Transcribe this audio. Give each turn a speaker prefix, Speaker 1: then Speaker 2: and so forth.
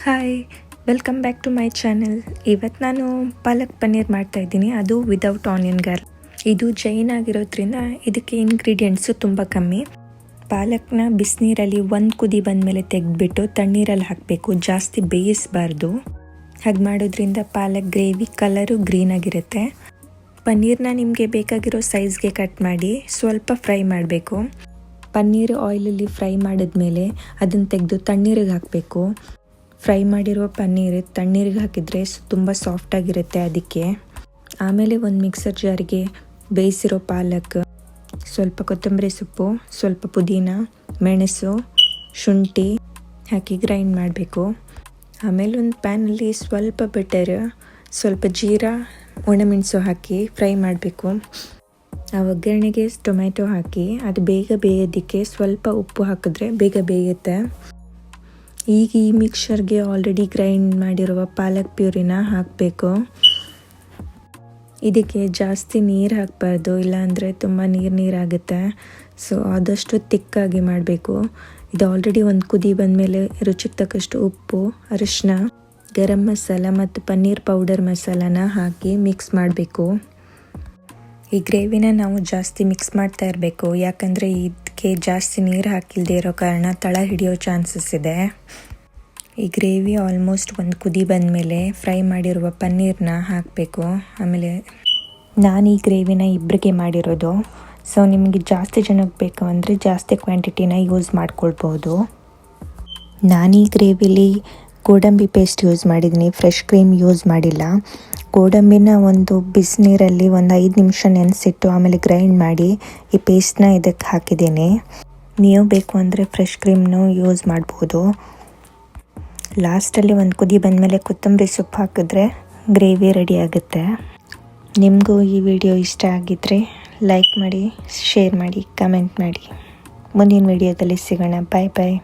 Speaker 1: Hi, welcome back to my channel. ಇವತ್ತು ನಾನು ಪಾಲಕ್ ಪನ್ನೀರ್ ಮಾಡ್ತಾಯಿದ್ದೀನಿ, ಅದು ವಿದೌಟ್ ಆನಿಯನ್ ಗಾರ್ಲಿಕ್. ಇದು ಜೈನ್ ಆಗಿರೋದ್ರಿಂದ ಇದಕ್ಕೆ ಇಂಗ್ರೀಡಿಯೆಂಟ್ಸು ತುಂಬ ಕಮ್ಮಿ. ಪಾಲಕ್ನ ಬಿಸಿನೀರಲ್ಲಿ ಒಂದು ಕುದಿ ಬಂದಮೇಲೆ ತೆಗೆದ್ಬಿಟ್ಟು ತಣ್ಣೀರಲ್ಲಿ ಹಾಕಬೇಕು, ಜಾಸ್ತಿ ಬೇಯಿಸಬಾರ್ದು. ಹಾಗೆ ಮಾಡೋದ್ರಿಂದ ಪಾಲಕ್ ಗ್ರೇವಿ ಕಲರು ಗ್ರೀನಾಗಿರುತ್ತೆ. ಪನ್ನೀರ್ನ ನಿಮಗೆ ಬೇಕಾಗಿರೋ ಸೈಜ್ಗೆ ಕಟ್ ಮಾಡಿ ಸ್ವಲ್ಪ ಫ್ರೈ ಮಾಡಬೇಕು. ಪನ್ನೀರ್ ಆಯಿಲಲ್ಲಿ ಫ್ರೈ ಮಾಡಿದ್ಮೇಲೆ ಅದನ್ನು ತೆಗೆದು ತಣ್ಣೀರಿಗೆ ಹಾಕಬೇಕು. ಫ್ರೈ ಮಾಡಿರೋ ಪನ್ನೀರ್ ತಣ್ಣೀರಿಗೆ ಹಾಕಿದರೆ ತುಂಬ ಸಾಫ್ಟಾಗಿರುತ್ತೆ ಅದಕ್ಕೆ. ಆಮೇಲೆ ಒಂದು ಮಿಕ್ಸರ್ ಜಾರಿಗೆ ಬೇಯಿಸಿರೋ ಪಾಲಕ್, ಸ್ವಲ್ಪ ಕೊತ್ತಂಬರಿ ಸೊಪ್ಪು, ಸ್ವಲ್ಪ ಪುದೀನ, ಮೆಣಸು, ಶುಂಠಿ ಹಾಕಿ ಗ್ರೈಂಡ್ ಮಾಡಬೇಕು. ಆಮೇಲೆ ಒಂದು ಪ್ಯಾನಲ್ಲಿ ಸ್ವಲ್ಪ ಬಟರ್, ಸ್ವಲ್ಪ ಜೀರಾ, ಒಣಮೆಣಸು ಹಾಕಿ ಫ್ರೈ ಮಾಡಬೇಕು. ಆ ಒಗ್ಗರಣೆಗೆ ಟೊಮೆಟೊ ಹಾಕಿ ಅದು ಬೇಗ ಬೇಯೋದಕ್ಕೆ ಸ್ವಲ್ಪ ಉಪ್ಪು ಹಾಕಿದ್ರೆ ಬೇಗ ಬೇಯುತ್ತೆ. ಈಗ ಈ ಮಿಕ್ಸರ್ಗೆ ಆಲ್ರೆಡಿ ಗ್ರೈಂಡ್ ಮಾಡಿರುವ ಪಾಲಕ್ ಪ್ಯೂರಿನ ಹಾಕಬೇಕು. ಇದಕ್ಕೆ ಜಾಸ್ತಿ ನೀರು ಹಾಕಬಾರ್ದು, ಇಲ್ಲಾಂದರೆ ತುಂಬ ನೀರಾಗುತ್ತೆ. ಸೊ ಆದಷ್ಟು ತಿಕ್ಕಾಗಿ ಮಾಡಬೇಕು. ಇದು ಆಲ್ರೆಡಿ ಒಂದು ಕುದಿ ಬಂದಮೇಲೆ ರುಚಿಗೆ ತಕ್ಕಷ್ಟು ಉಪ್ಪು, ಅರಿಶಿನ, ಗರಂ ಮಸಾಲ ಮತ್ತು ಪನ್ನೀರ್ ಪೌಡರ್ ಮಸಾಲಾನ ಹಾಕಿ ಮಿಕ್ಸ್ ಮಾಡಬೇಕು. ಈ ಗ್ರೇವಿನ ನಾವು ಜಾಸ್ತಿ ಮಿಕ್ಸ್ ಮಾಡ್ತಾ ಇರಬೇಕು, ಯಾಕಂದರೆ ಇದಕ್ಕೆ ಜಾಸ್ತಿ ನೀರು ಹಾಕಿಲ್ಲದೆ ಇರೋ ಕಾರಣ ತಳ ಹಿಡಿಯೋ ಚಾನ್ಸಸ್ ಇದೆ. ಈ ಗ್ರೇವಿ ಆಲ್ಮೋಸ್ಟ್ ಒಂದು ಕುದಿ ಬಂದಮೇಲೆ ಫ್ರೈ ಮಾಡಿರುವ ಪನ್ನೀರನ್ನ ಹಾಕಬೇಕು. ಆಮೇಲೆ ನಾನು ಈ ಗ್ರೇವಿನ ಇಬ್ಬರಿಗೆ ಮಾಡಿರೋದು, ಸೊ ನಿಮಗೆ ಜಾಸ್ತಿ ಜನಕ್ಕೆ ಬೇಕು ಅಂದರೆ ಜಾಸ್ತಿ ಕ್ವಾಂಟಿಟಿನ ಯೂಸ್ ಮಾಡ್ಕೊಳ್ಬೋದು. ನಾನು ಈ ಗ್ರೇವಿಲಿ ಗೋಡಂಬಿ ಪೇಸ್ಟ್ ಯೂಸ್ ಮಾಡಿದ್ದೀನಿ, ಫ್ರೆಶ್ ಕ್ರೀಮ್ ಯೂಸ್ ಮಾಡಿಲ್ಲ. ಗೋಡಂಬಿನ ಒಂದು ಬಿಸಿನೀರಲ್ಲಿ ಒಂದು 5 ನಿಮಿಷ ನೆನೆಸಿಟ್ಟು ಆಮೇಲೆ ಗ್ರೈಂಡ್ ಮಾಡಿ ಈ ಪೇಸ್ಟ್ನ ಇದಕ್ಕೆ ಹಾಕಿದ್ದೀನಿ. ನೀವು ಬೇಕು ಅಂದರೆ ಫ್ರೆಶ್ ಕ್ರೀಮ್ನು ಯೂಸ್ ಮಾಡ್ಬೋದು. ಲಾಸ್ಟಲ್ಲಿ ಒಂದು ಕುದಿ ಬಂದಮೇಲೆ ಕೊತ್ತಂಬರಿ ಸೊಪ್ಪು ಹಾಕಿದ್ರೆ ಗ್ರೇವಿ ರೆಡಿ ಆಗುತ್ತೆ. ನಿಮಗೂ ಈ ವಿಡಿಯೋ ಇಷ್ಟ ಆಗಿದ್ದರೆ ಲೈಕ್ ಮಾಡಿ, ಶೇರ್ ಮಾಡಿ, ಕಮೆಂಟ್ ಮಾಡಿ. ಮುಂದಿನ ವಿಡಿಯೋದಲ್ಲಿ ಸಿಗೋಣ. ಬಾಯ್ ಬಾಯ್.